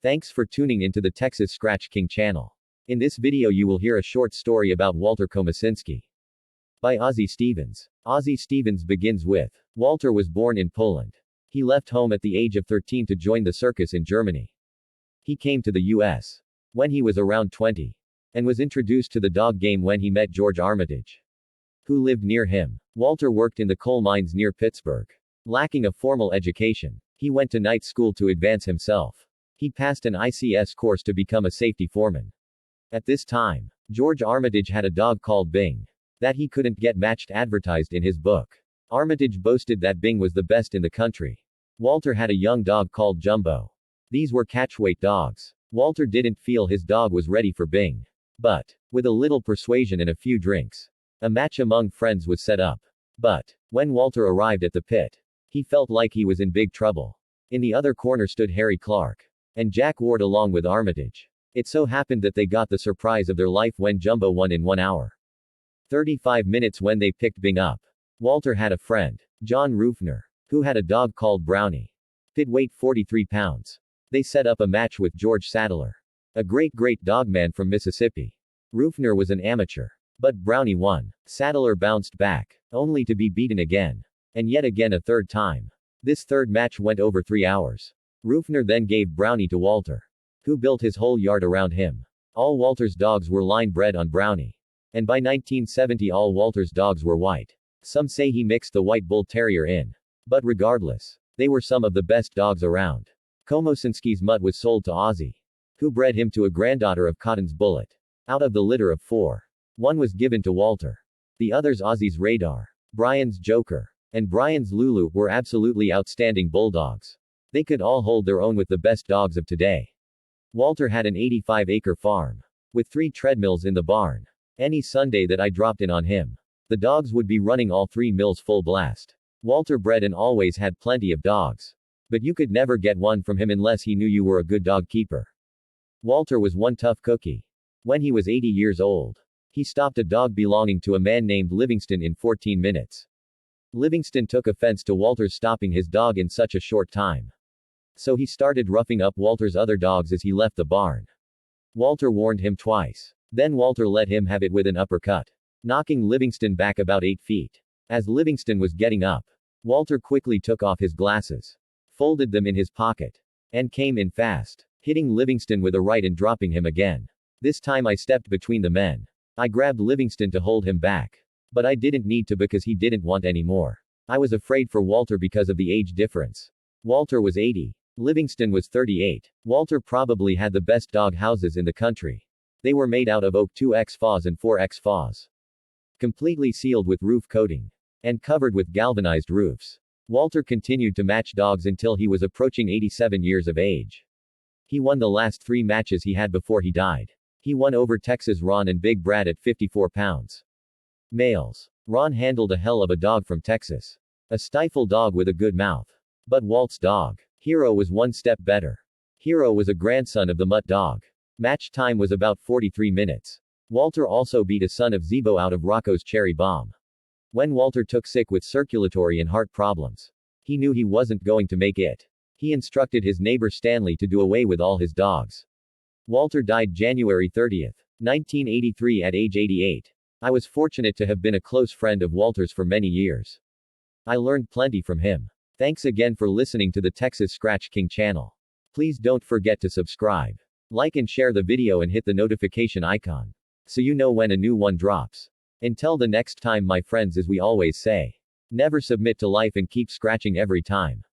Thanks for tuning into the Texas Scratch King channel. In this video you will hear a short story about Walter Komosinski. By Ozzie Stevens. Ozzie Stevens begins with, Walter was born in Poland. He left home at the age of 13 to join the circus in Germany. He came to the U.S. when he was around 20. And was introduced to the dog game when he met George Armitage, who lived near him. Walter worked in the coal mines near Pittsburgh. Lacking a formal education, he went to night school to advance himself. He passed an ICS course to become a safety foreman. At this time, George Armitage had a dog called Bing that he couldn't get matched advertised in his book. Armitage boasted that Bing was the best in the country. Walter had a young dog called Jumbo. These were catchweight dogs. Walter didn't feel his dog was ready for Bing. But, with a little persuasion and a few drinks, a match among friends was set up. But, when Walter arrived at the pit, he felt like he was in big trouble. In the other corner stood Harry Clark and Jack Ward along with Armitage. It so happened that they got the surprise of their life when Jumbo won in 1 hour 35 minutes when they picked Bing up. Walter had a friend, John Rufner, who had a dog called Brownie. Pit weight 43 pounds. They set up a match with George Sadler, a great dogman from Mississippi. Rufner was an amateur. But Brownie won. Sadler bounced back, only to be beaten again. And yet again a third time. This third match went over 3 hours. Rufner then gave Brownie to Walter, who built his whole yard around him. All Walter's dogs were line bred on Brownie. And by 1970 all Walter's dogs were white. Some say he mixed the white bull terrier in. But regardless, they were some of the best dogs around. Komosinski's mutt was sold to Ozzie, who bred him to a granddaughter of Cotton's Bullet. Out of the litter of 4, one was given to Walter. The others, Ozzie's Radar, Brian's Joker, and Brian's Lulu, were absolutely outstanding bulldogs. They could all hold their own with the best dogs of today. Walter had an 85-acre farm, with 3 treadmills in the barn. Any Sunday that I dropped in on him, the dogs would be running all 3 mills full blast. Walter bred and always had plenty of dogs. But you could never get one from him unless he knew you were a good dog keeper. Walter was one tough cookie. When he was 80 years old, he stopped a dog belonging to a man named Livingston in 14 minutes. Livingston took offense to Walter's stopping his dog in such a short time. So he started roughing up Walter's other dogs as he left the barn. Walter warned him twice. Then Walter let him have it with an uppercut, knocking Livingston back about 8 feet. As Livingston was getting up, Walter quickly took off his glasses, folded them in his pocket, and came in fast, hitting Livingston with a right and dropping him again. This time I stepped between the men. I grabbed Livingston to hold him back. But I didn't need to because he didn't want any more. I was afraid for Walter because of the age difference. Walter was 80. Livingston was 38. Walter probably had the best dog houses in the country. They were made out of oak 2X FAWs and 4X FAWs. Completely sealed with roof coating. And covered with galvanized roofs. Walter continued to match dogs until he was approaching 87 years of age. He won the last 3 matches he had before he died. He won over Texas Ron and Big Brad at 54 pounds. Males. Ron handled a hell of a dog from Texas. A stifle dog with a good mouth. But Walt's dog, Hero, was one step better. Hero was a grandson of the mutt dog. Match time was about 43 minutes. Walter also beat a son of Zebo out of Rocco's Cherry Bomb. When Walter took sick with circulatory and heart problems, he knew he wasn't going to make it. He instructed his neighbor Stanley to do away with all his dogs. Walter died January 30, 1983 at age 88. I was fortunate to have been a close friend of Walter's for many years. I learned plenty from him. Thanks again for listening to the Texas Scratch King channel. Please don't forget to subscribe, like and share the video and hit the notification icon, so you know when a new one drops. Until the next time my friends, as we always say, never submit to life and keep scratching every time.